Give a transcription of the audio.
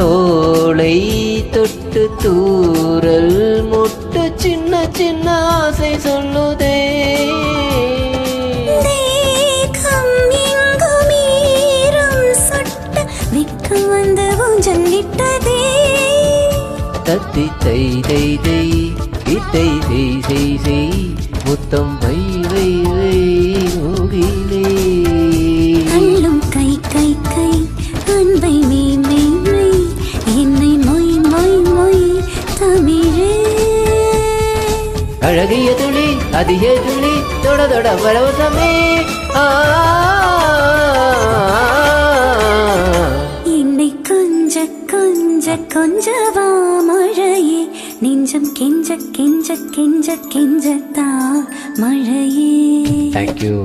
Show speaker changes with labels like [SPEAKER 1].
[SPEAKER 1] தோளை தொட்டு தூரல் முட்டு சின்ன சின்ன ஆசை சொல்லுதே
[SPEAKER 2] வந்து ஊஞ்சலிட்டதே
[SPEAKER 1] தத்தி தை தை தை இத்தை செய் செய் செய் முத்தம் வை வை வை மூகிலே
[SPEAKER 2] அள்ளும் கை கை கை அன்பை மே மே மே என்னை மொய் மொய் மொய் தமிழே
[SPEAKER 1] அழகிய துளி அதிக துளி தொட தொட பரவசமே
[SPEAKER 2] கொஞ்சவா மழையே நெஞ்சம் கெஞ்ச கெஞ்ச கெஞ்ச கெஞ்சத்தா மழையே
[SPEAKER 1] தேங்க்யூ